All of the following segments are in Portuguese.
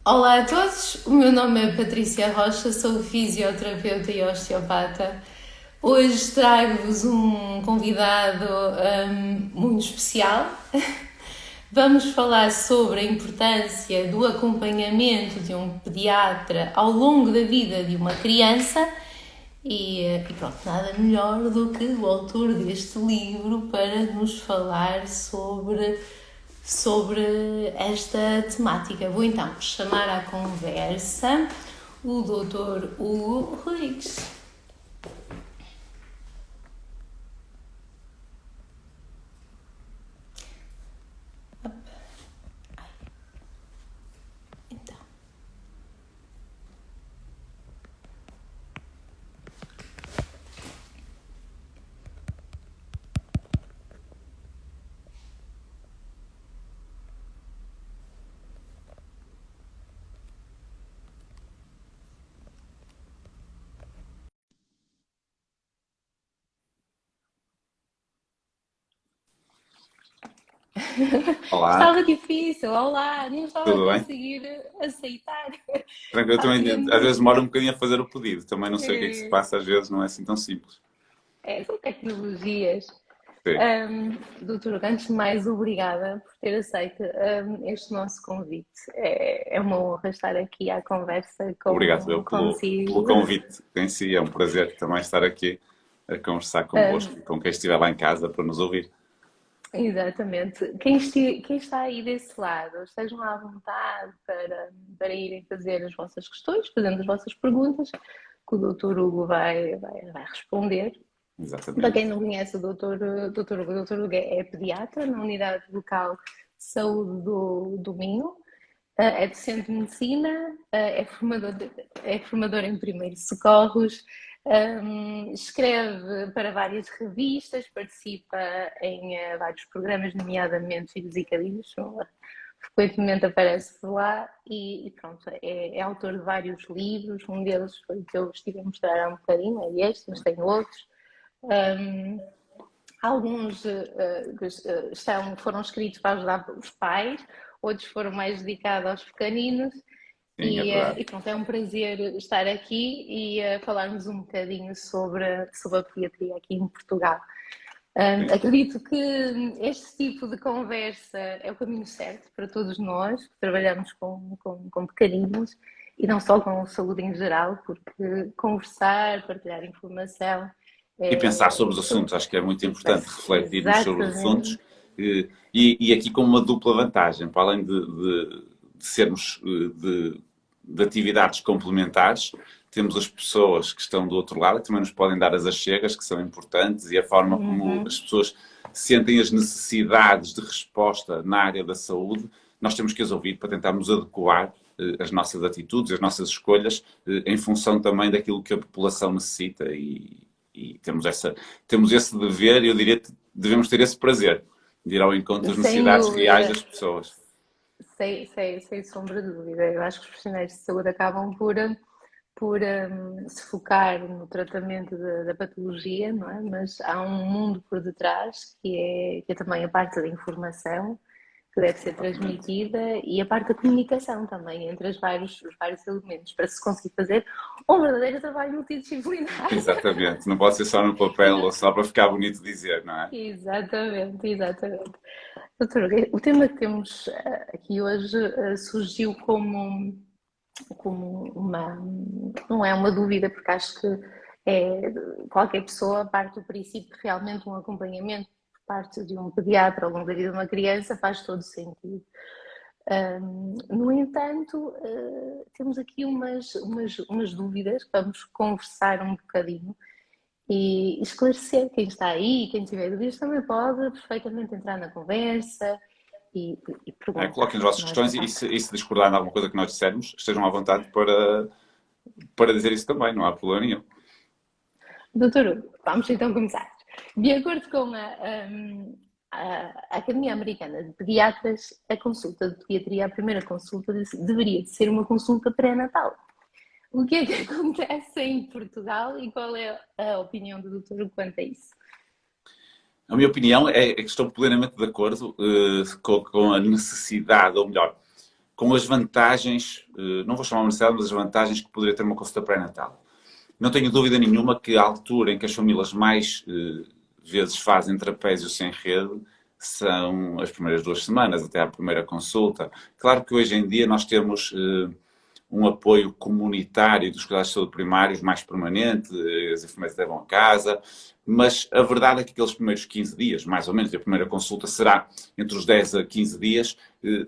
Olá a todos, o meu nome é Patrícia Rocha, sou fisioterapeuta e osteopata. Hoje trago-vos um convidado muito especial. Vamos falar sobre a importância do acompanhamento de um pediatra ao longo da vida de uma criança e pronto, nada melhor do que o autor deste livro para nos falar sobre esta temática. Vou então chamar à conversa o Dr. Hugo Rodrigues. Então, Olá, estava difícil, olá, nem estava a tudo bem? conseguir aceitar. Tranquilo, eu Está também às sempre. vezes demora um bocadinho a fazer o pedido. Também não sei o que é que se passa, às vezes não é assim tão simples. São tecnologias. Sim. Doutor, antes de mais, obrigada por ter aceito este nosso convite. É uma honra estar aqui à conversa Obrigado eu pelo consigo. convite em si. É um prazer também estar aqui a conversar convosco e com quem estiver lá em casa para nos ouvir. Exatamente. Quem está aí desse lado, estejam à vontade para irem fazer as vossas questões, fazendo as vossas perguntas, que o doutor Hugo vai responder. Para quem Exatamente. não conhece o doutor Hugo, o doutor Hugo é pediatra na Unidade Local de Saúde do Minho, é docente de medicina, é formador em primeiros socorros, escreve para várias revistas, participa em vários programas, nomeadamente Filhos e Cadinhos, frequentemente aparece por lá e pronto, é autor de vários livros, um deles foi o que eu estive a mostrar há um bocadinho, é este, mas tenho outros. Um, Alguns foram escritos para ajudar os pais, outros foram mais dedicados aos pequeninos. Sim, é verdade. E pronto, é um prazer estar aqui e falarmos um bocadinho sobre a pediatria aqui em Portugal. Sim. Acredito que este tipo de conversa é o caminho certo para todos nós que trabalhamos com pequeninos e não só com saúde em geral, porque conversar, partilhar informação E pensar é, sobre os assuntos, acho que é muito importante refletirmos sobre os assuntos exatamente. e aqui com uma dupla vantagem, para além de sermos de atividades complementares, temos as pessoas que estão do outro lado, que também nos podem dar as achegas, que são importantes, e a forma como as Uhum. pessoas sentem as necessidades de resposta na área da saúde, nós temos que as ouvir para tentarmos adequar as nossas atitudes, as nossas escolhas, em função também daquilo que a população necessita e temos esse dever e eu diria que devemos ter esse prazer de ir ao encontro das Sem necessidades reais dúvida, das pessoas. sem sombra de dúvida. Eu acho que os profissionais de saúde acabam por se focar no tratamento da patologia, não é? Mas há um mundo por detrás que é também a parte da informação que deve ser Exatamente. transmitida e a parte da comunicação também entre os vários elementos para se conseguir fazer um verdadeiro trabalho multidisciplinar. Exatamente. Não pode ser só no papel ou só para ficar bonito dizer, não é? Exatamente, exatamente. Doutora, o tema que temos aqui hoje surgiu como não é uma dúvida, porque acho que qualquer pessoa parte do princípio que realmente um acompanhamento por parte de um pediatra ao longo da vida de uma criança faz todo sentido. No entanto, temos aqui umas dúvidas que vamos conversar um bocadinho e esclarecer quem está aí, quem tiver dúvidas também pode perfeitamente entrar na conversa e Coloquem perguntar. as vossas Nós questões não. e se discordarem de alguma coisa que nós dissermos, estejam à vontade para dizer isso também, não há problema nenhum. Doutor Hugo, vamos então começar. De acordo com a Academia Americana de Pediatras, a consulta de pediatria, a primeira consulta, deveria de ser uma consulta pré-natal. O que é que acontece em Portugal e qual é a opinião do doutor Hugo quanto a isso? A minha opinião é que estou plenamente de acordo com a necessidade, ou melhor, com as vantagens, não vou chamar de universidade, mas as vantagens que poderia ter uma consulta pré-natal. Não tenho dúvida nenhuma que a altura em que as famílias mais vezes fazem trapézio sem rede são as primeiras 2 semanas, até à primeira consulta. Claro que hoje em dia nós temos um apoio comunitário dos cuidados de saúde primários mais permanente, as enfermeiras levam a casa, mas a verdade é que aqueles primeiros 15 dias, mais ou menos, a primeira consulta será entre os 10 a 15 dias,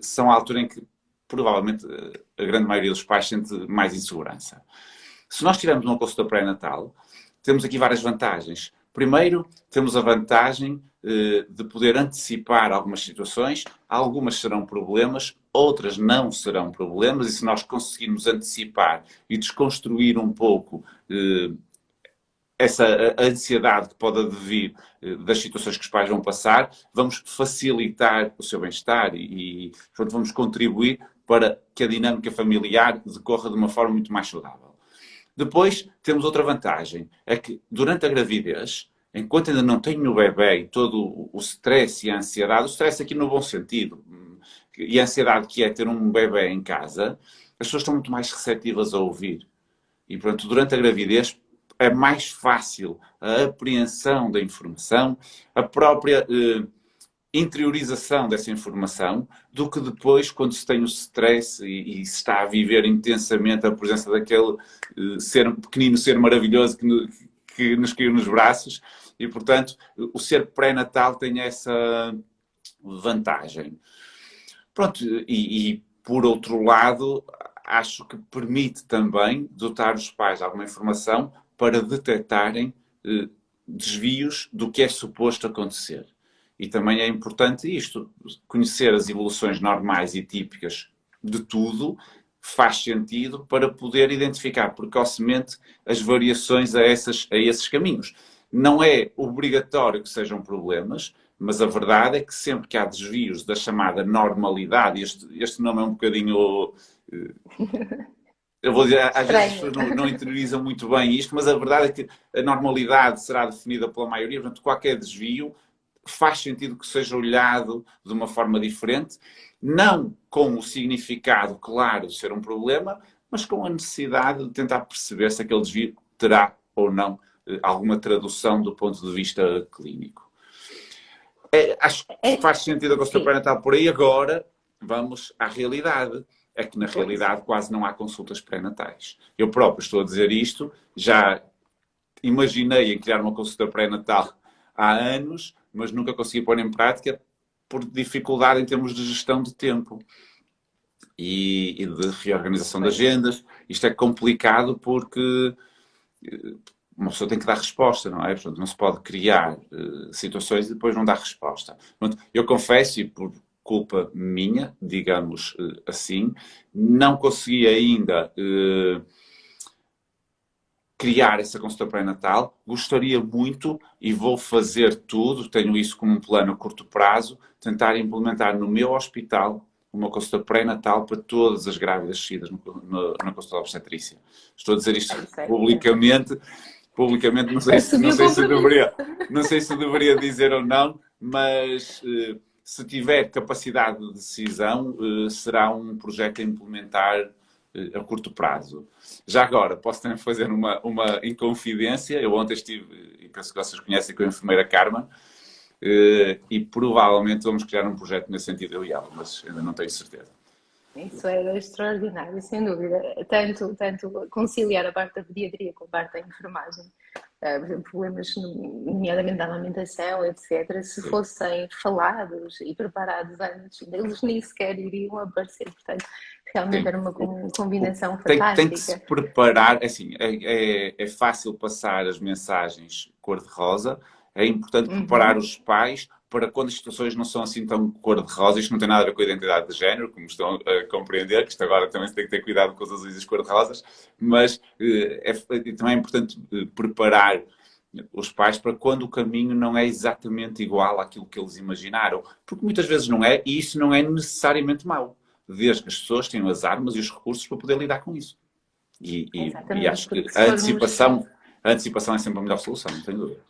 são a altura em que provavelmente a grande maioria dos pais sente mais insegurança. Se nós tivermos uma consulta pré-natal, temos aqui várias vantagens. Primeiro, temos a vantagem de poder antecipar algumas situações. Algumas serão problemas, outras não serão problemas. E se nós conseguirmos antecipar e desconstruir um pouco essa ansiedade que pode advir das situações que os pais vão passar, vamos facilitar o seu bem-estar e portanto, vamos contribuir para que a dinâmica familiar decorra de uma forma muito mais saudável. Depois, temos outra vantagem, é que durante a gravidez, enquanto ainda não tenho o bebê e todo o stress e a ansiedade, o stress aqui no bom sentido, e a ansiedade que é ter um bebê em casa, as pessoas estão muito mais receptivas a ouvir. E, portanto, durante a gravidez é mais fácil a apreensão da informação, a própria interiorização dessa informação, do que depois, quando se tem o stress e se está a viver intensamente a presença daquele pequenino ser maravilhoso que nos caiu nos braços. E, portanto, o ser pré-natal tem essa vantagem. Pronto, e por outro lado, acho que permite também dotar os pais de alguma informação para detectarem desvios do que é suposto acontecer. E também é importante isto, conhecer as evoluções normais e típicas de tudo faz sentido para poder identificar precocemente as variações a esses caminhos. Não é obrigatório que sejam problemas, mas a verdade é que sempre que há desvios da chamada normalidade, este nome é um bocadinho... Eu vou dizer, às vezes as pessoas não interiorizam muito bem isto, mas a verdade é que a normalidade será definida pela maioria, portanto, qualquer desvio faz sentido que seja olhado de uma forma diferente, não com o significado claro de ser um problema, mas com a necessidade de tentar perceber se aquele desvio terá ou não alguma tradução do ponto de vista clínico. Acho que faz sentido a consulta pré-natal por aí. Agora vamos à realidade. É que na realidade quase não há consultas pré-natais. Eu próprio estou a dizer isto, já imaginei em criar uma consulta pré-natal há anos, mas nunca consegui pôr em prática por dificuldade em termos de gestão de tempo e de reorganização de agendas. Isto é complicado porque uma pessoa tem que dar resposta, não é? Portanto, não se pode criar situações e depois não dar resposta. Portanto, eu confesso, e por culpa minha, digamos assim, não consegui ainda criar essa consulta pré-natal. Gostaria muito e vou fazer tudo, tenho isso como um plano a curto prazo, tentar implementar no meu hospital uma consulta pré-natal para todas as grávidas seguidas na consulta de obstetrícia. Estou a dizer isto publicamente, não sei se deveria dizer ou não, mas se tiver capacidade de decisão, será um projeto a implementar a curto prazo. Já agora, posso também fazer uma inconfidência. Eu ontem estive, e penso que vocês conhecem, com a enfermeira Carmen, e provavelmente vamos criar um projeto nesse sentido, eu e ela, mas ainda não tenho certeza. Isso era extraordinário, sem dúvida. Tanto conciliar a parte da pediatria com a parte da enfermagem, por exemplo, problemas, nomeadamente da amamentação, etc., se fossem falados e preparados antes, eles nem sequer iriam aparecer. Portanto, realmente Sim. Era uma combinação fantástica. Tem que se preparar, assim, é fácil passar as mensagens cor-de-rosa, é importante preparar os pais para quando as situações não são assim tão cor-de-rosa. Isto não tem nada a ver com a identidade de género, como estão a compreender, que isto agora também se tem que ter cuidado com os azuis e as cor-de-rosas, mas também é importante preparar os pais para quando o caminho não é exatamente igual àquilo que eles imaginaram, porque muitas vezes não é, e isso não é necessariamente mau, desde que as pessoas tenham as armas e os recursos para poder lidar com isso. E acho que a antecipação é sempre a melhor solução, não tenho dúvida.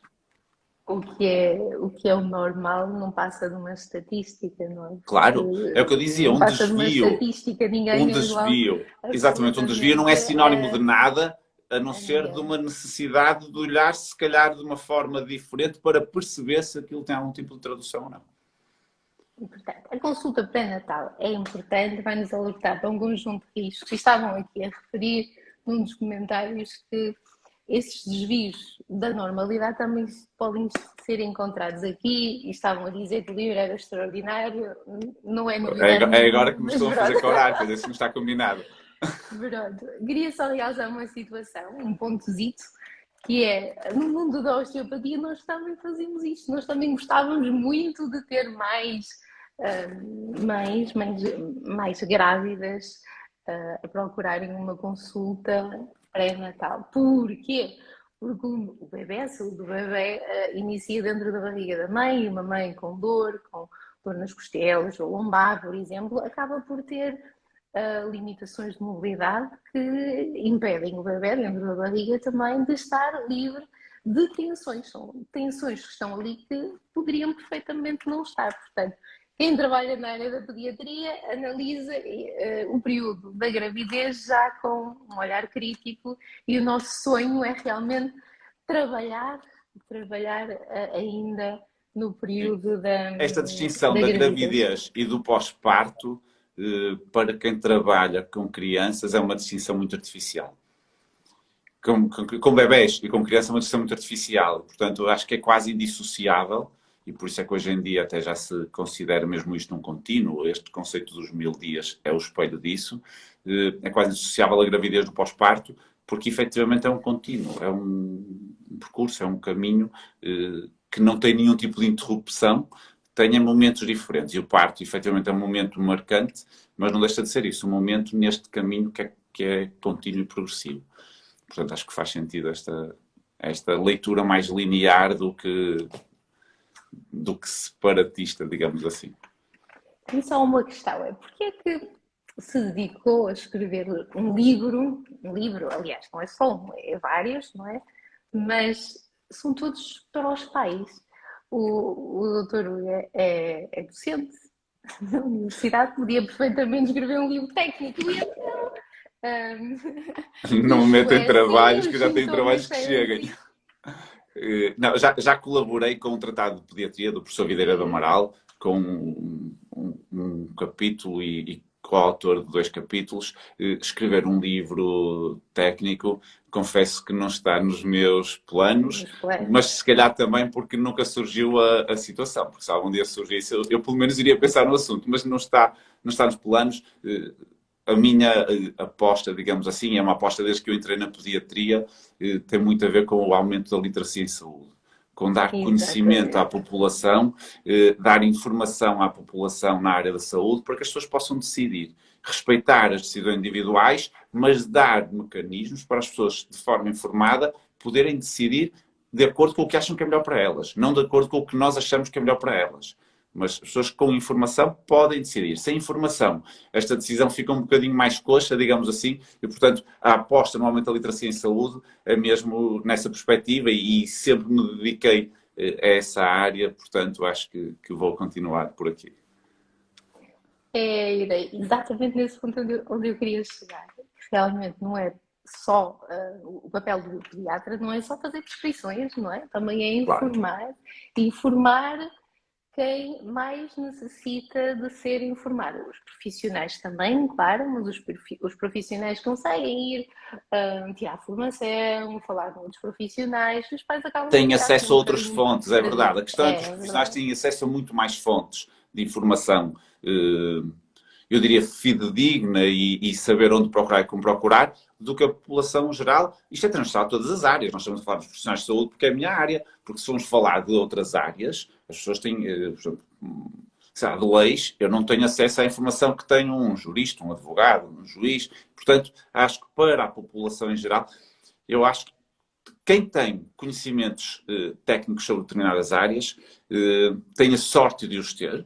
o que é o normal não passa de uma estatística, não é? Claro, é o que eu Porque dizia, não um passa de uma desvio. estatística, Um ninguém é igual desvio, exatamente, um desvio não é absolutamente sinónimo de nada, a não a ser de ninguém. uma necessidade de olhar, se calhar, de uma forma diferente para perceber se aquilo tem algum tipo de tradução ou não. E, portanto, a consulta pré-natal é importante, vai-nos alertar para um conjunto de riscos. E estavam aqui a referir num dos comentários que esses desvios da normalidade também podem ser encontrados aqui. E estavam a dizer que o livro era extraordinário, não é novidade É agora nenhuma, que me mas estão a fazer pronto. corar, quer dizer, se não está combinado. Pronto. Queria só realçar uma situação, um pontozito, que é, no mundo da osteopatia nós também fazíamos isto, nós também gostávamos muito de ter mais grávidas a procurarem uma consulta pré-natal. Porquê? Porque o bebê, a saúde do bebê, inicia dentro da barriga da mãe, e uma mãe com dor nas costelas ou lombar, por exemplo, acaba por ter limitações de mobilidade que impedem o bebê dentro da barriga também de estar livre de tensões. São tensões que estão ali que poderiam perfeitamente não estar. Portanto, quem trabalha na área da pediatria analisa o período da gravidez já com um olhar crítico e o nosso sonho é realmente trabalhar, trabalhar ainda no período Esta distinção da da gravidez. gravidez e do pós-parto, para quem trabalha com crianças, é uma distinção muito artificial. Com bebés e com crianças é uma distinção muito artificial. Portanto, eu acho que é quase indissociável e por isso é que hoje em dia até já se considera mesmo isto um contínuo. Este conceito dos 1000 dias é o espelho disso. É quase indissociável a gravidez do pós-parto, porque efetivamente é um contínuo, é um percurso, é um caminho que não tem nenhum tipo de interrupção, tem momentos diferentes. E o parto, efetivamente, é um momento marcante, mas não deixa de ser isso, um momento neste caminho que é contínuo e progressivo. Portanto, acho que faz sentido esta leitura mais linear do que separatista, digamos assim. Tem só uma questão, é porque é que se dedicou a escrever um livro, aliás, não é só um, é vários, não é? Mas são todos para os pais. O doutor é docente na universidade, podia perfeitamente escrever um livro técnico e então Não me isto meto em é assim, trabalhos, que os já tenho trabalhos sintomas que são cheguem. assim. Não, já colaborei com um tratado de pediatria do professor Videira do Amaral, com um capítulo e coautor de 2 capítulos. Escrever um livro técnico, confesso que não está nos meus planos, Nos planos. mas se calhar também porque nunca surgiu a situação. Porque se algum dia surgisse, eu pelo menos iria pensar no assunto, mas não está nos planos. A minha aposta, digamos assim, é uma aposta desde que eu entrei na pediatria, tem muito a ver com o aumento da literacia em saúde. Com dar conhecimento à Exatamente. população, dar informação à população na área da saúde, para que as pessoas possam decidir. Respeitar as decisões individuais, mas dar mecanismos para as pessoas, de forma informada, poderem decidir de acordo com o que acham que é melhor para elas, não de acordo com o que nós achamos que é melhor para elas. Mas as pessoas com informação podem decidir. Sem informação, esta decisão fica um bocadinho mais coxa, digamos assim, e, portanto, a aposta no aumento da literacia em saúde é mesmo nessa perspectiva e sempre me dediquei a essa área, portanto, acho que vou continuar por aqui. É a ideia, exatamente nesse ponto onde eu queria chegar. Realmente não é só o papel do pediatra, não é só fazer prescrições, não é? Também é Claro. informar quem mais necessita de ser informado. Os profissionais também, claro, mas os profissionais conseguem ir tirar formação, falar com outros profissionais, os pais acabam por Têm ficar assim acesso um a outras bocadinho fontes, é verdade. A perdidos. questão é que os É profissionais verdade. têm acesso a muito mais fontes de informação, eu diria, fidedigna e saber onde procurar e como procurar, do que a população geral. Isto é transversal a todas as áreas. Nós estamos a falar dos profissionais de saúde porque é a minha área, porque se formos falar de outras áreas, as pessoas têm, por exemplo, sei lá, de leis, eu não tenho acesso à informação que tem um jurista, um advogado, um juiz. Portanto, acho que para a população em geral, eu acho que quem tem conhecimentos técnicos sobre determinadas áreas tem a sorte de os ter,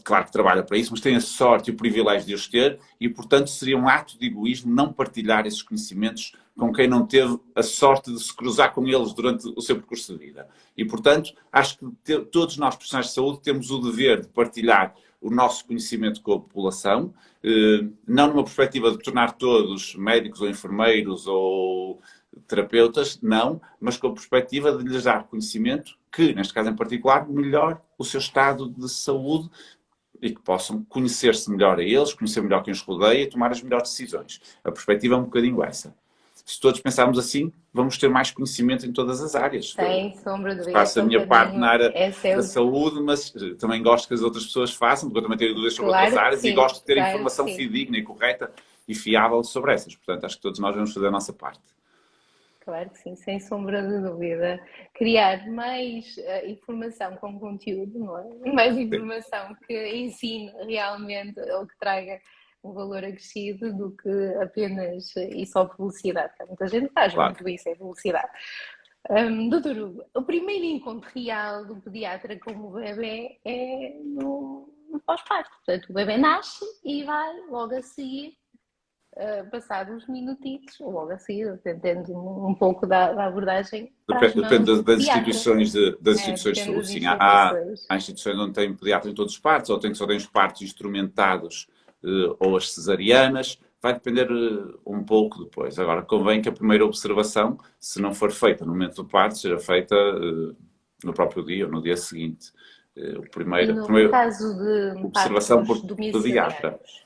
claro que trabalha para isso, mas tem a sorte e o privilégio de os ter e, portanto, seria um ato de egoísmo não partilhar esses conhecimentos com quem não teve a sorte de se cruzar com eles durante o seu percurso de vida. E, portanto, acho que todos nós, profissionais de saúde, temos o dever de partilhar o nosso conhecimento com a população, não numa perspectiva de tornar todos médicos ou enfermeiros ou terapeutas, não, mas com a perspectiva de lhes dar conhecimento que, neste caso em particular, melhore o seu estado de saúde e que possam conhecer-se melhor a eles, conhecer melhor quem os rodeia e tomar as melhores decisões. A perspectiva é um bocadinho essa. Se todos pensarmos assim, vamos ter mais conhecimento em todas as áreas. Sem sombra de dúvida. Faço a minha parte na área É da o... saúde, mas também gosto que as outras pessoas façam, porque eu também tenho dúvidas sobre outras Claro que áreas e sim, gosto de ter claro que informação sim. fidedigna e correta e fiável sobre essas. Portanto, acho que todos nós vamos fazer a nossa parte. Claro que sim, sem sombra de dúvida. Criar mais informação com conteúdo, não é? Mais Sim, informação que ensine realmente ou que traga um valor acrescido do que apenas e só publicidade. Que muita gente faz claro. muito isso, é publicidade. Doutor Hugo, o primeiro encontro real do pediatra com o bebê é no pós-parto. Portanto, o bebê nasce e vai logo a seguir passar uns minutitos, ou logo a seguir, dependendo um pouco da abordagem, para as mãos Depende do das pediatra. instituições das É, instituições de depende saúde. das Sim, há instituições. instituições onde tem pediatra em todos os partos, ou só tem os partos instrumentados, ou as cesarianas. Vai depender um pouco depois. Agora, convém que a primeira observação, se não for feita no momento do parto, seja feita no próprio dia ou no dia seguinte. E A no primeira caso de observação partos por pediatra. domiciliários?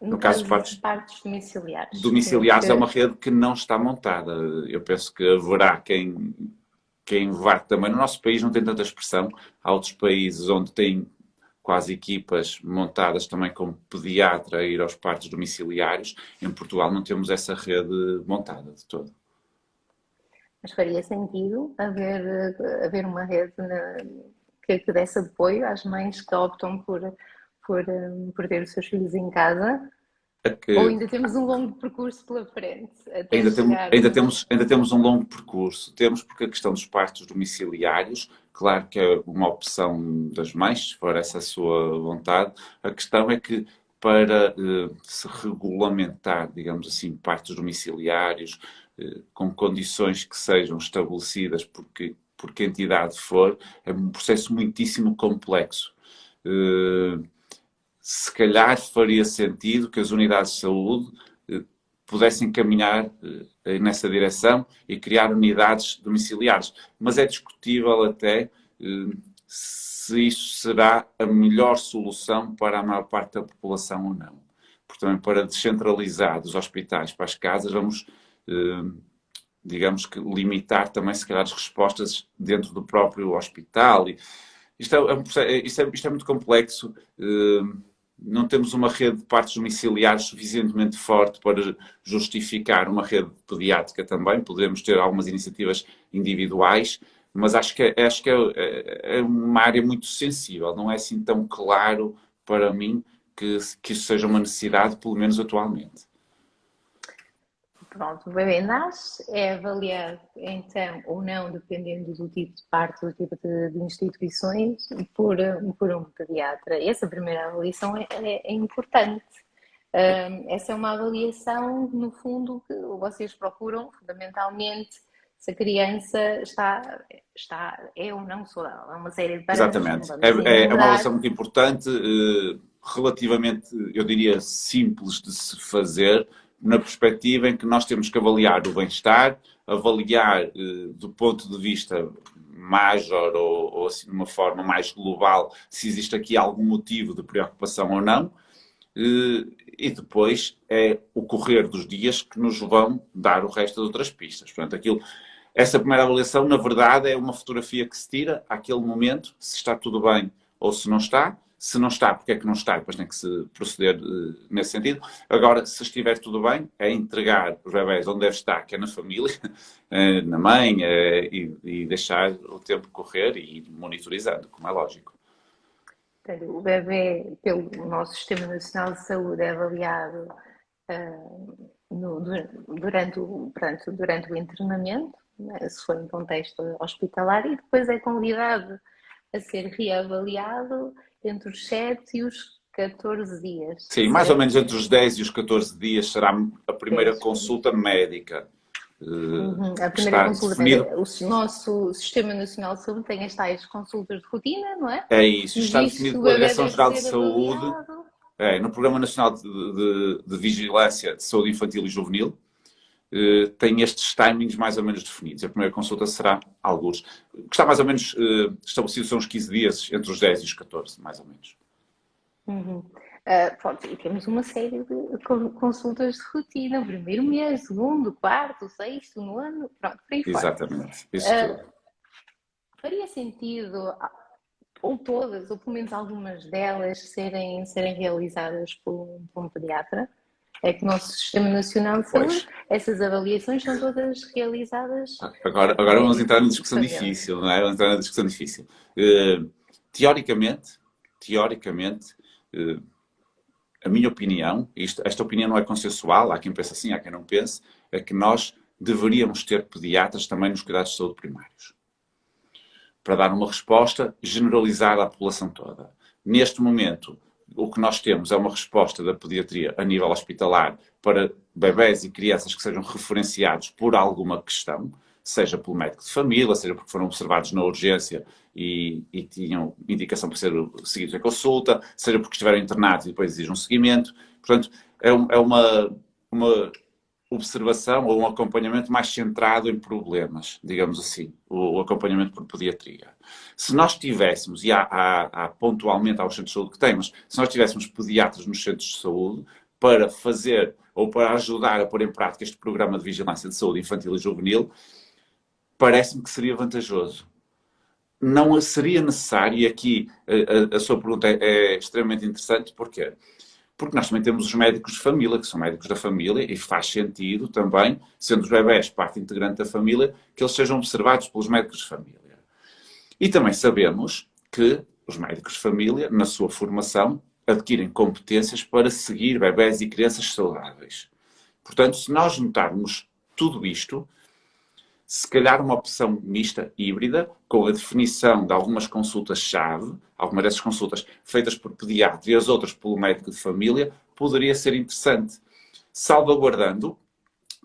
No No caso caso de de partos partos domiciliares, domiciliares, é uma que rede que não está montada. Eu penso que haverá quem vá também. No nosso país não tem tanta expressão. Há outros países onde tem quase equipas montadas também como pediatra a ir aos partos domiciliários. Em Portugal não temos essa rede montada de todo. mas faria sentido haver uma rede que desse apoio às mães que optam por ter os seus filhos em casa. É Ou que ainda temos um longo percurso pela frente até chegar. ainda temos um longo percurso. Temos porque a questão dos partos domiciliários, claro que é uma opção das mães, se for essa a sua vontade. A questão é que para se regulamentar, digamos assim, partos domiciliários, com condições que sejam estabelecidas por que entidade for, é um processo muitíssimo complexo. Se calhar faria sentido que as unidades de saúde pudessem caminhar nessa direção e criar unidades domiciliares. Mas é discutível até se isso será a melhor solução para a maior parte da população ou não. Porque também para descentralizar dos hospitais para as casas, vamos, digamos que, limitar também, se calhar, as respostas dentro do próprio hospital. Isto é muito complexo. Não temos uma rede de partos domiciliares suficientemente forte para justificar uma rede pediátrica também. Podemos ter algumas iniciativas individuais, mas acho que é uma área muito sensível. Não é assim tão claro para mim que isso seja uma necessidade, pelo menos atualmente. Pronto, o bebê nasce, é avaliado então ou não, dependendo do tipo de parto, do tipo de instituições, por um pediatra. Essa primeira avaliação é importante. Essa é uma avaliação, no fundo, que vocês procuram fundamentalmente se a criança é ou não saudável. Há uma série de parâmetros que não Exatamente. vamos É uma enumerar. avaliação muito importante, relativamente, eu diria, simples de se fazer, na perspectiva em que nós temos que avaliar o bem-estar, avaliar do ponto de vista major ou assim de uma forma mais global se existe aqui algum motivo de preocupação ou não. E depois é o correr dos dias que nos vão dar o resto das outras pistas. Portanto, essa primeira avaliação, na verdade, é uma fotografia que se tira àquele momento, se está tudo bem ou se não está. Se não está, porque é que não está? Depois tem que se proceder nesse sentido. Agora, se estiver tudo bem, é entregar os bebés onde deve estar, que é na família, na mãe, e deixar o tempo correr e ir monitorizando, como é lógico. O bebê, pelo nosso Sistema Nacional de Saúde, é avaliado durante o internamento, né, se for em contexto hospitalar, e depois é convidado a ser reavaliado entre os 7 e os 14 dias. Sim, mais ou menos entre os 10 e os 14 dias será a primeira 10. consulta médica. A Que primeira está consulta, definido. o nosso Sistema Nacional de Saúde tem as tais consultas de rotina, não é? É isso, Nos está diz que definido o pela bebê deve Direção-Geral de ser Saúde, avaliado. no Programa Nacional de Vigilância de Saúde Infantil e Juvenil, tem estes timings mais ou menos definidos. A primeira consulta será alguns. O que está mais ou menos estabelecido são os 15 dias, entre os 10 e os 14, mais ou menos. Pronto, e temos uma série de consultas de rotina, o primeiro mês, segundo, quarto, sexto, nono, pronto, por aí fora. Exatamente, isso tudo. Faria sentido, ou todas, ou pelo menos algumas delas, serem realizadas por um pediatra? É que o nosso Sistema Nacional de Saúde, essas avaliações são todas realizadas. Agora vamos entrar numa discussão difícil, não é? Vamos entrar numa discussão difícil. Teoricamente, a minha opinião, esta opinião não é consensual, há quem pense assim, há quem não pense, é que nós deveríamos ter pediatras também nos cuidados de saúde primários, para dar uma resposta generalizada à população toda. Neste momento, o que nós temos é uma resposta da pediatria a nível hospitalar para bebés e crianças que sejam referenciados por alguma questão, seja pelo médico de família, seja porque foram observados na urgência e tinham indicação para ser seguidos em consulta, seja porque estiveram internados e depois exigem um seguimento. Portanto, é uma observação ou um acompanhamento mais centrado em problemas, digamos assim, o acompanhamento por pediatria. Se nós tivéssemos, e há pontualmente aos centros de saúde que temos, se nós tivéssemos pediatras nos centros de saúde para fazer ou para ajudar a pôr em prática este programa de vigilância de saúde infantil e juvenil, parece-me que seria vantajoso. Não seria necessário, e aqui a sua pergunta é extremamente interessante, porquê? Porque nós também temos os médicos de família, que são médicos da família, e faz sentido também, sendo os bebés parte integrante da família, que eles sejam observados pelos médicos de família. E também sabemos que os médicos de família, na sua formação, adquirem competências para seguir bebés e crianças saudáveis. Portanto, se nós notarmos tudo isto, se calhar uma opção mista, híbrida, com a definição de algumas consultas-chave, algumas dessas consultas feitas por pediatra e as outras pelo médico de família, poderia ser interessante. Salvaguardando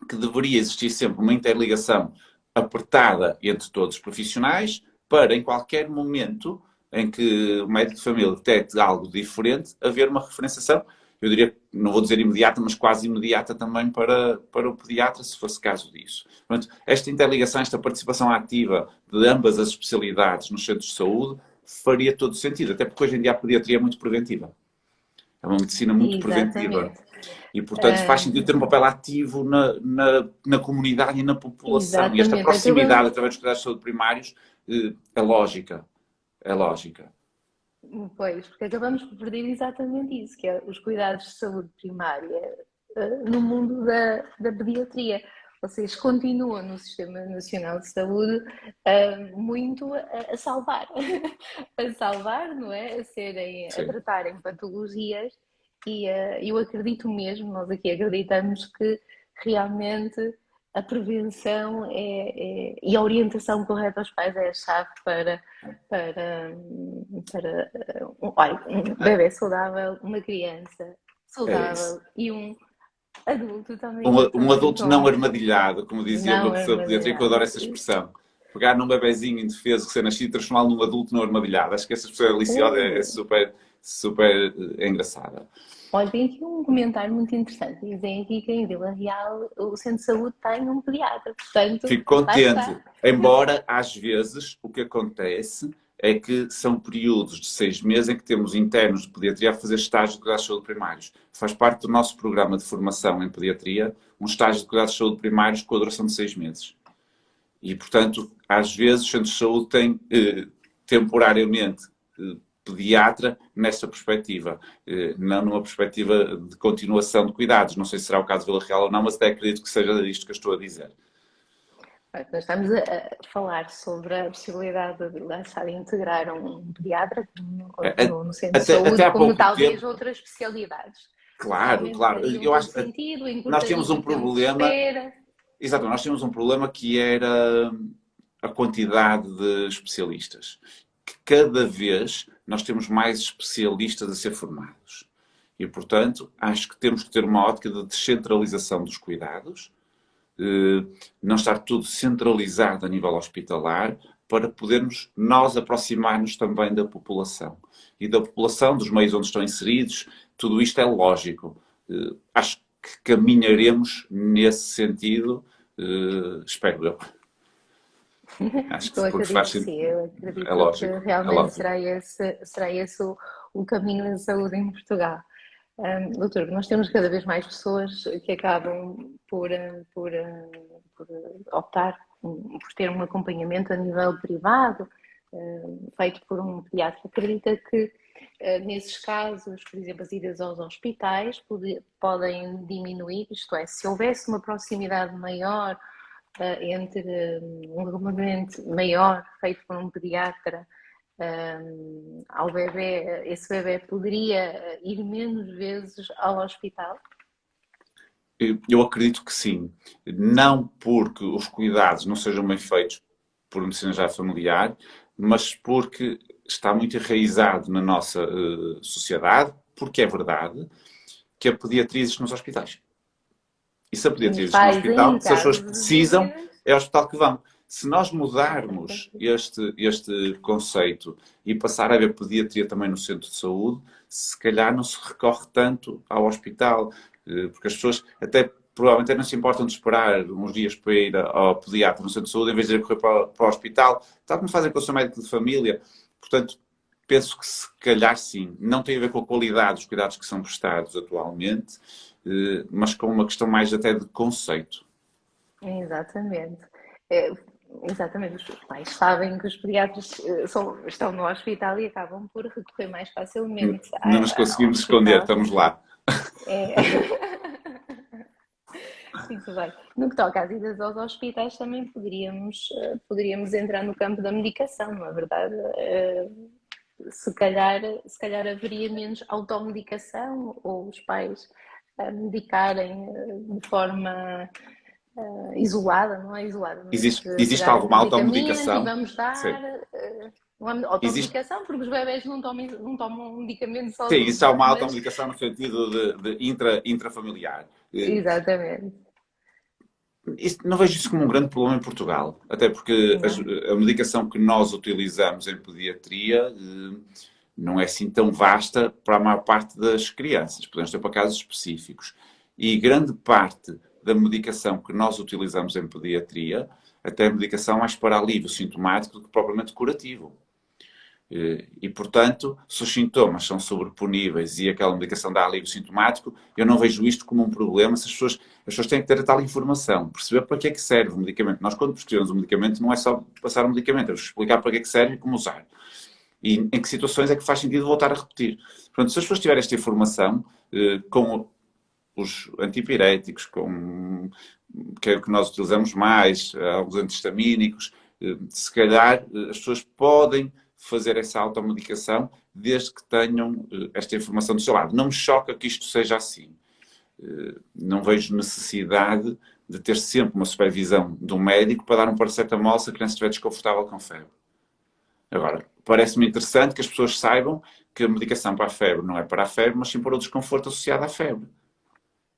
que deveria existir sempre uma interligação apertada entre todos os profissionais para, em qualquer momento em que o médico de família detecte algo diferente, haver uma referenciação, eu diria, não vou dizer imediata, mas quase imediata também para o pediatra, se fosse caso disso. Portanto, esta interligação, esta participação ativa de ambas as especialidades nos centros de saúde faria todo sentido, até porque hoje em dia a pediatria é muito preventiva. É uma medicina muito preventiva. E, portanto, faz sentido ter um papel ativo na comunidade e na população. Exatamente. E esta proximidade através dos cuidados de saúde primários é lógica. É lógica. Pois, porque acabamos por perder exatamente isso, que é os cuidados de saúde primária no mundo da pediatria. Vocês continuam no Sistema Nacional de Saúde muito a salvar, a salvar, não é? A tratarem patologias e eu acredito mesmo, nós aqui acreditamos que realmente a prevenção e a orientação correta aos pais é a chave para um bebê saudável, uma criança saudável e um adulto também. Um adulto não armadilhado, como dizia o meu professor de pediatria, que eu adoro essa expressão. Pegar num bebezinho indefeso que ser nascido e transformá-lo num adulto não armadilhado. Acho que essa expressão deliciosa é super engraçada. Olha, tem aqui um comentário muito interessante. Dizem aqui que em Vila Real o centro de saúde tem um pediatra. Portanto, fico contente. Embora, às vezes, o que acontece é que são períodos de 6 meses em que temos internos de pediatria a fazer estágio de cuidados de saúde primários. Faz parte do nosso programa de formação em pediatria um estágio de cuidados de saúde primários com a duração de 6 meses. E, portanto, às vezes os centros de saúde têm temporariamente pediatra nesta perspectiva, não numa perspectiva de continuação de cuidados. Não sei se será o caso de Vila Real ou não, mas até acredito que seja isto que eu estou a dizer. Nós estamos a falar sobre a possibilidade de lançar e integrar um pediatra no centro de saúde, como talvez outras especialidades. Claro. Eu acho que nós temos um problema. Exato, nós temos um problema que era a quantidade de especialistas. que cada vez nós temos mais especialistas a ser formados. E, portanto, acho que temos que ter uma ótica de descentralização dos cuidados, não estar tudo centralizado a nível hospitalar, para podermos nós aproximar-nos também da população. E da população, dos meios onde estão inseridos, tudo isto é lógico. Acho que caminharemos nesse sentido, espero eu. Acho que faz sentido. Sim, eu acredito É lógico. que É realmente lógico. será esse o caminho da saúde em Portugal. Doutor, nós temos cada vez mais pessoas que acabam por optar por ter um acompanhamento a nível privado, feito por um pediatra. Acredita que, nesses casos, por exemplo, as idas aos hospitais podem diminuir, isto é, se houvesse uma proximidade maior entre um regulamento maior feito por um pediatra ao bebê, esse bebê poderia ir menos vezes ao hospital? Eu acredito que sim. Não porque os cuidados não sejam bem feitos por medicina já familiar, mas porque está muito enraizado na nossa sociedade, porque é verdade que a pediatria existe nos hospitais. E se a E pediatria os existe no pais, em hospital, se as pessoas caso de precisam, dúvidas, é ao hospital que vão. Se nós mudarmos exatamente. este conceito e passar a haver pediatria também no centro de saúde, se calhar não se recorre tanto ao hospital, porque as pessoas até provavelmente não se importam de esperar uns dias para ir ao pediatra no centro de saúde, em vez de ir correr para o hospital, tal como fazem com o seu médico de família. Portanto, penso que se calhar sim, não tem a ver com a qualidade dos cuidados que são prestados atualmente, mas com uma questão mais até de conceito. Exatamente. É, exatamente. Os pais sabem que os pediatras estão no hospital e acabam por recorrer mais facilmente Não nos ao conseguimos esconder, hospital. estamos lá. É. Muito bem. No que toca às idas aos hospitais, também poderíamos entrar no campo da medicação, não é verdade? Se calhar haveria menos automedicação ou os pais medicarem de forma isolada, não é isolada, mas Existe pegar um alguma medicamento e automedicação? vamos Sim. dar. Não há Existe, automedicação porque os bebés não tomam um medicamento sim, sozinhos, existe não é? alguma Mas, automedicação no sentido de intrafamiliar. exatamente. Não vejo isso como um grande problema em Portugal, até porque Não? a medicação que nós utilizamos em pediatria não é assim tão vasta para a maior parte das crianças. Podemos ter para casos específicos. E grande parte da medicação que nós utilizamos em pediatria, até é medicação mais para alívio sintomático do que propriamente curativo. E, portanto, se os sintomas são sobreponíveis e aquela medicação dá alívio sintomático, eu não vejo isto como um problema. Se as pessoas têm que ter a tal informação, perceber para que é que serve o medicamento. Nós, quando prescrevemos um medicamento, não é só passar um medicamento, é explicar para que é que serve e como usar. E em que situações é que faz sentido voltar a repetir. Portanto, se as pessoas tiverem esta informação, com os antipiréticos, que é o que nós utilizamos mais, alguns antihistamínicos, se calhar as pessoas podem fazer essa automedicação desde que tenham esta informação do seu lado. Não me choca que isto seja assim. Não vejo necessidade de ter sempre uma supervisão de um médico para dar um paracetamol se a criança estiver desconfortável com febre. Agora, parece-me interessante que as pessoas saibam que a medicação para a febre não é para a febre, mas sim para o desconforto associado à febre.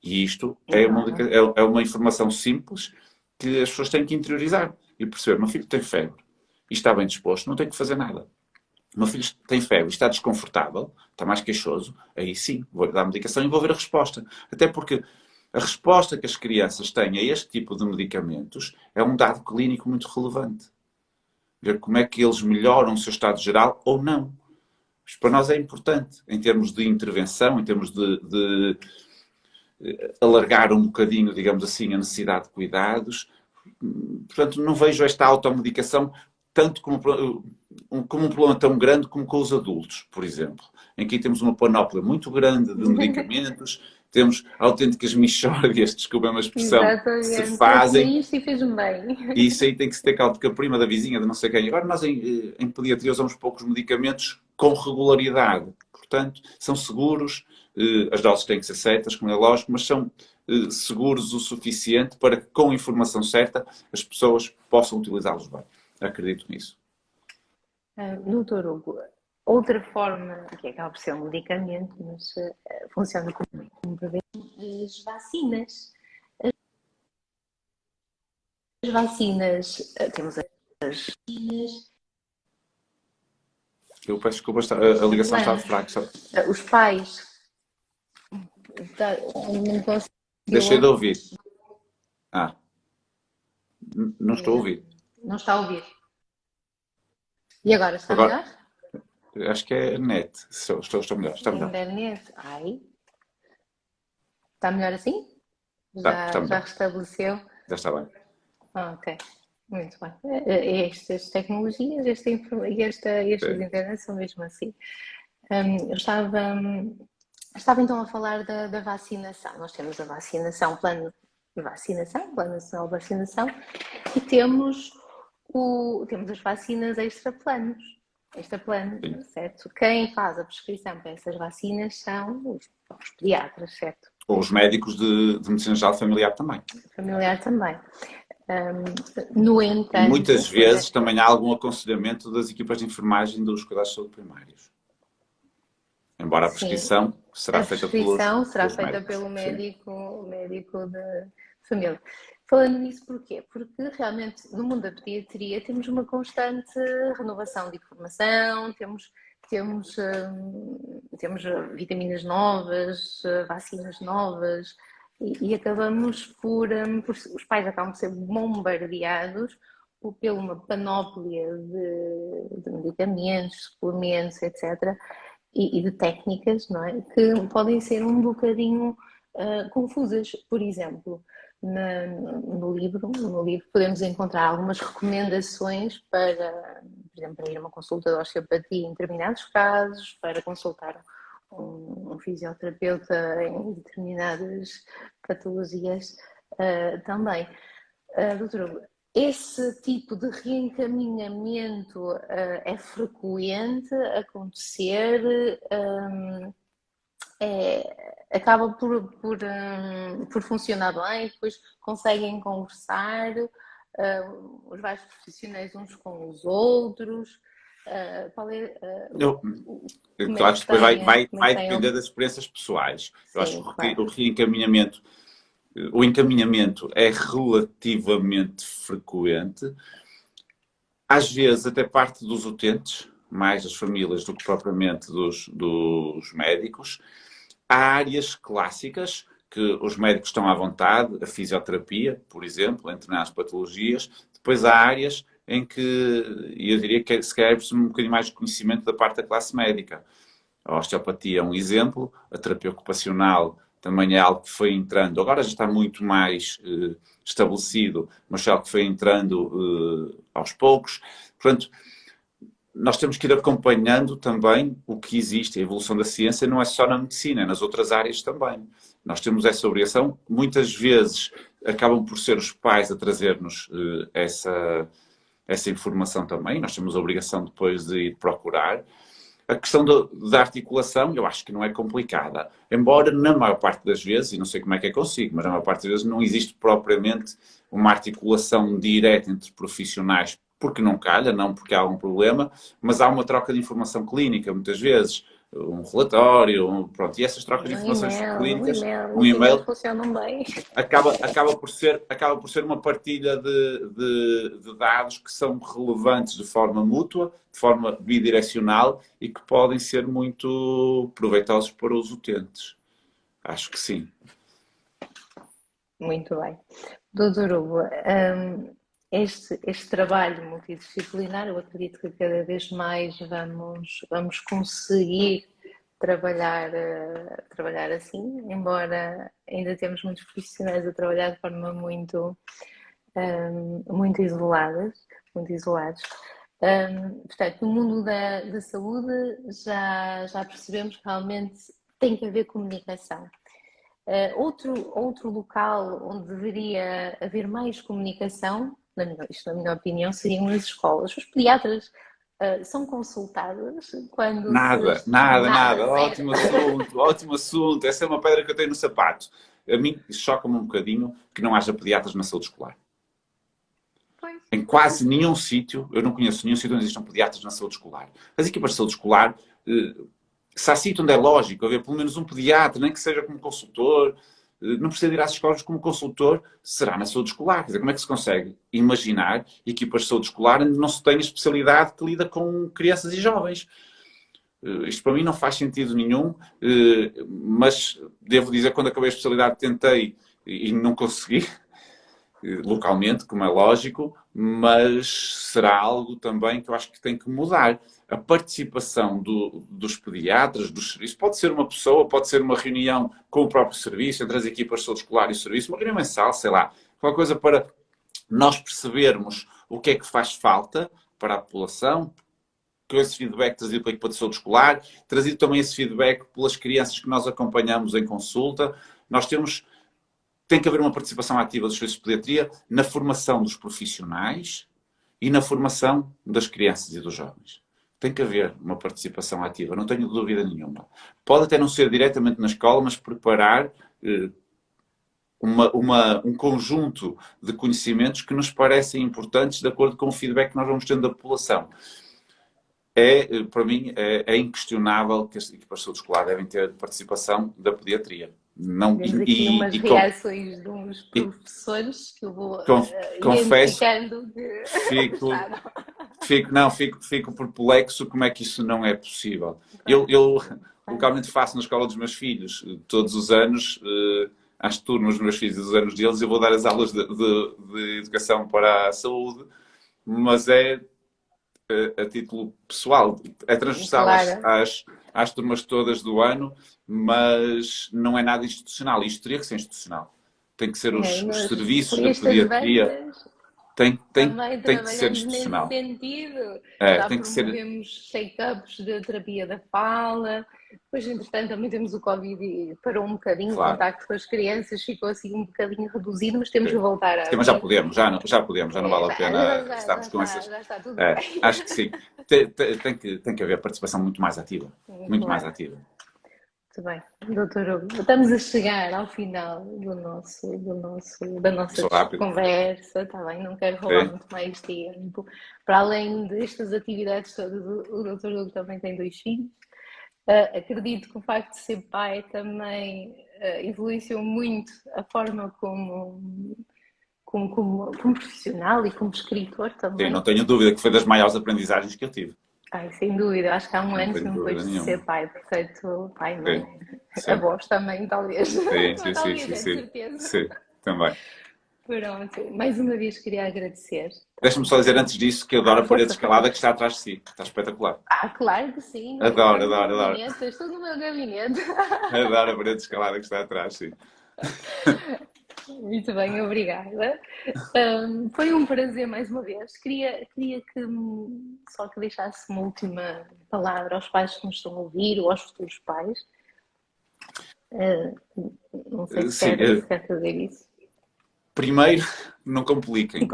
E isto Exato. é uma informação simples que as pessoas têm que interiorizar e perceber: meu filho tem febre e está bem disposto, não tem que fazer nada. O meu filho tem febre e está desconfortável, está mais queixoso, aí sim, vou-lhe dar a medicação e vou ver a resposta. Até porque a resposta que as crianças têm a este tipo de medicamentos é um dado clínico muito relevante. Ver como é que eles melhoram o seu estado geral ou não. Isto para nós é importante, em termos de intervenção, em termos de alargar um bocadinho, digamos assim, a necessidade de cuidados. Portanto, não vejo esta automedicação tanto como um problema tão grande como com os adultos, por exemplo, em que temos uma panóplia muito grande de medicamentos, temos autênticas mixórdias, desculpem a expressão, que se Exatamente. Eu fazem, tomei isto e fez-me bem. e isso aí tem que se ter calma, porque a prima da vizinha de não sei quem. Agora nós em pediatria usamos poucos medicamentos com regularidade, portanto, são seguros, as doses têm que ser certas, como é lógico, mas são seguros o suficiente para que, com a informação certa, as pessoas possam utilizá-los bem. Acredito nisso. Doutor Hugo, outra forma, que acaba por ser um medicamento, mas funciona como bebê, as vacinas. As vacinas, temos as vacinas, Eu peço desculpa, a ligação está planos. fraca. Os pais não Deixei de conseguiu, ouvir. Ah, não estou a ouvir. não está a ouvir. E agora, está Agora, melhor? acho que é net. Estou melhor, está melhor. Internet, ai, está melhor assim? Está Já melhor. restabeleceu? Já está bem. Ok, muito bem. Estas tecnologias, estas internet são mesmo assim. Eu estava então a falar da vacinação. Nós temos a vacinação, plano de vacinação, plano nacional de vacinação, e temos as vacinas extra-plano, Sim. certo? Quem faz a prescrição para essas vacinas são os pediatras, certo? Ou os médicos de medicina geral familiar também. Familiar também. No E muitas entanto, vezes também há algum aconselhamento das equipas de enfermagem dos cuidados de saúde primários. Embora a sim, prescrição será a feita pelos, prescrição será pelos feita médicos. pelo Sim. médico de família. Falando nisso, porquê? Porque realmente no mundo da pediatria temos uma constante renovação de informação, temos vitaminas novas, vacinas novas, e acabamos os pais acabam por ser bombardeados por uma panóplia de medicamentos, suplementos, etc., e de técnicas, não é? Que podem ser um bocadinho confusas. Por exemplo, no livro podemos encontrar algumas recomendações para, por exemplo, para ir a uma consulta de osteopatia em determinados casos, para consultar um fisioterapeuta em determinadas patologias também. Doutor, esse tipo de reencaminhamento é frequente acontecer? Acaba por funcionar bem, depois conseguem conversar os vários profissionais uns com os outros. Qual é, Eu, como eu é acho que que depois como é que vai tem depender das experiências pessoais. Eu acho Sim, que claro. o encaminhamento é relativamente frequente, às vezes até parte dos utentes, mais das famílias do que propriamente dos médicos. Há áreas clássicas que os médicos estão à vontade, a fisioterapia, por exemplo, em determinadas patologias. Depois há áreas em que, eu diria que se calhar é preciso um bocadinho mais de conhecimento da parte da classe médica. A osteopatia é um exemplo, a terapia ocupacional também é algo que foi entrando, agora já está muito mais estabelecido, mas é algo que foi entrando aos poucos. Portanto, nós temos que ir acompanhando também o que existe. A evolução da ciência não é só na medicina, é nas outras áreas também. Nós temos essa obrigação. Muitas vezes acabam por ser os pais a trazer-nos essa informação também. Nós temos a obrigação depois de ir procurar. A questão da articulação, eu acho que não é complicada. Embora, na maior parte das vezes, e não sei como é que é consigo, mas na maior parte das vezes não existe propriamente uma articulação direta entre profissionais, porque não calha, não porque há algum problema, mas há uma troca de informação clínica, muitas vezes. Um relatório, pronto. E essas trocas de informações clínicas, um Os e-mails e-mail, funcionam bem. acaba por ser uma partilha de dados que são relevantes de forma mútua, de forma bidirecional e que podem ser muito proveitosos para os utentes. Acho que sim. Muito bem. Doutor Hugo, este trabalho multidisciplinar, eu acredito que cada vez mais vamos conseguir trabalhar assim, embora ainda temos muitos profissionais a trabalhar de forma muito muito isolados. Portanto, no mundo da saúde já percebemos que realmente tem que haver comunicação. Outro local onde deveria haver mais comunicação, isto na minha opinião, seriam as escolas. Os pediatras são consultados quando Nada, se... nada, Nada, nada. zero. Ótimo assunto, ótimo assunto. Essa é uma pedra que eu tenho no sapato. A mim choca-me um bocadinho que não haja pediatras na saúde escolar. Pois, Em quase nenhum sítio, eu não conheço nenhum sítio onde existam pediatras na saúde escolar. As equipas de saúde escolar, se há sítio onde é lógico haver pelo menos um pediatra, nem que seja como consultor, não precisa ir às escolas como consultor, será na saúde escolar. Quer dizer, como é que se consegue imaginar equipas de saúde escolar onde não se tem a especialidade que lida com crianças e jovens? Isto para mim não faz sentido nenhum, mas devo dizer que quando acabei a especialidade tentei e não consegui, localmente, como é lógico, mas será algo também que eu acho que tem que mudar. A participação dos pediatras, dos serviços, pode ser uma pessoa, pode ser uma reunião com o próprio serviço, entre as equipas de saúde escolar e o serviço, uma reunião mensal, sei lá, qualquer coisa para nós percebermos o que é que faz falta para a população, com esse feedback trazido pela equipa de saúde escolar, trazido também esse feedback pelas crianças que nós acompanhamos em consulta. Tem que haver uma participação ativa dos serviços de pediatria na formação dos profissionais e na formação das crianças e dos jovens. Tem que haver uma participação ativa, não tenho dúvida nenhuma. Pode até não ser diretamente na escola, mas preparar um conjunto de conhecimentos que nos parecem importantes de acordo com o feedback que nós vamos tendo da população. Para mim, é inquestionável que as equipas de saúde escolar devem ter participação da pediatria. Não, temos aqui umas reações de uns professores que eu vou identificando que... Fico perplexo como é que isso não é possível. Eu localmente faço na escola dos meus filhos, todos os anos, às turmas dos meus filhos e dos anos deles, eu vou dar as aulas de educação para a saúde, mas é a título pessoal, é transversal às turmas todas do ano, mas não é nada institucional. Isto teria que ser institucional. Tem que ser os serviços de pediatria. Tem que ser institucional. Nesse sentido, já tem que promovemos check-ups de terapia da fala. Depois, entretanto, também temos o Covid e parou um bocadinho o contacto com as crianças, ficou assim um bocadinho reduzido, mas temos que voltar a... Sim, mas já não vale a pena estarmos com essas... Já está tudo bem. Acho que sim. Tem que haver participação muito mais ativa. Muito mais ativa. Muito bem, doutor Hugo, estamos a chegar ao final da nossa conversa, está bem? Não quero roubar muito mais tempo. Para além destas atividades todas, o doutor Hugo também tem 2 filhos. Acredito que o facto de ser pai também influenciou muito a forma como profissional e como escritor também. Sim, não tenho dúvida que foi das maiores aprendizagens que eu tive. Sem dúvida, acho que há um ano que não depois de ser pai, portanto, pai, mãe, avós também, talvez. Sim, também. Pronto, mais uma vez queria agradecer. Deixa-me só dizer antes disso que eu adoro a parede de escalada que está atrás de si, está espetacular. Claro que sim. Adoro. Estou no meu gabinete. Adoro a parede de escalada que está atrás, sim. Muito bem, obrigada. Foi um prazer mais uma vez. Queria que deixasse uma última palavra aos pais que nos estão a ouvir ou aos futuros pais. Não sei se quer fazer isso. Primeiro, não compliquem.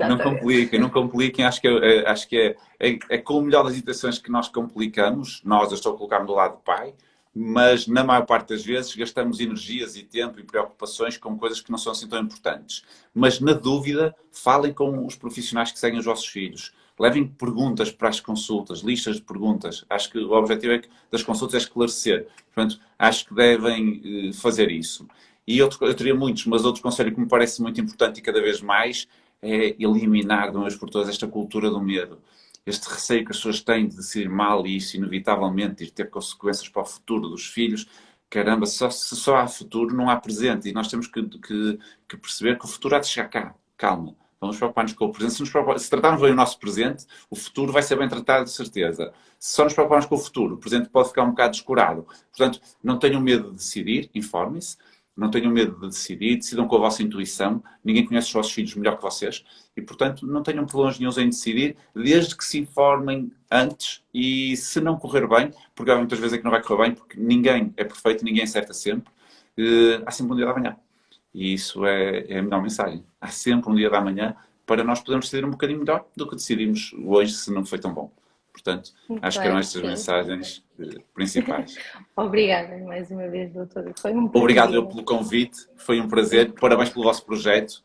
Não compliquem. Acho que é com o melhor das intenções que nós complicamos. Eu estou a colocar-me do lado do pai. Mas, na maior parte das vezes, gastamos energias e tempo e preocupações com coisas que não são assim tão importantes. Mas, na dúvida, falem com os profissionais que seguem os vossos filhos. Levem perguntas para as consultas, listas de perguntas. Acho que o objetivo das consultas é esclarecer. Portanto, acho que devem fazer isso. E eu teria muitos, mas outro conselho que me parece muito importante e cada vez mais é eliminar de uma vez por todas esta cultura do medo. Este receio que as pessoas têm de decidir mal e isso, inevitavelmente, de ter consequências para o futuro dos filhos. Caramba, se só há futuro, não há presente. E nós temos que perceber que o futuro há de chegar cá. Calma. Vamos preocupar-nos com o presente. Se tratarmos bem o nosso presente, o futuro vai ser bem tratado, de certeza. Se só nos preocuparmos com o futuro, o presente pode ficar um bocado descurado. Portanto, não tenham medo de decidir, informem-se. Não tenham medo de decidir, decidam com a vossa intuição. Ninguém conhece os vossos filhos melhor que vocês. E, portanto, não tenham problemas nenhums em decidir, desde que se informem antes. E se não correr bem, porque há muitas vezes é que não vai correr bem, porque ninguém é perfeito, ninguém acerta sempre, há sempre um dia da manhã. E isso é a melhor mensagem. Há sempre um dia da manhã para nós podermos decidir um bocadinho melhor do que decidimos hoje, se não foi tão bom. Portanto, acho que eram estas mensagens principais. Obrigada mais uma vez, doutora. Foi um prazer. Obrigado pelo convite, foi um prazer. Parabéns pelo vosso projeto.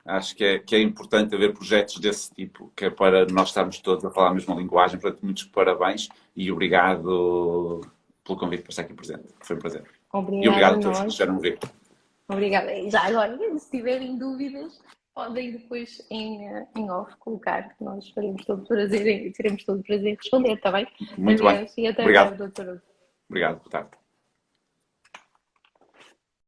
Acho que é importante haver projetos desse tipo, que é para nós estarmos todos a falar a mesma linguagem. Portanto, muitos parabéns e obrigado pelo convite para estar aqui presente. Foi um prazer. E Obrigada obrigado a a todos que nos nós. estiveram a ver. Obrigada. E já agora, se tiverem dúvidas, podem depois em off colocar, que nós faremos todo o prazer, teremos todo o prazer em responder, está bem? Muito bem. Adeus e até Obrigado. breve, doutora. Obrigado. Boa tarde.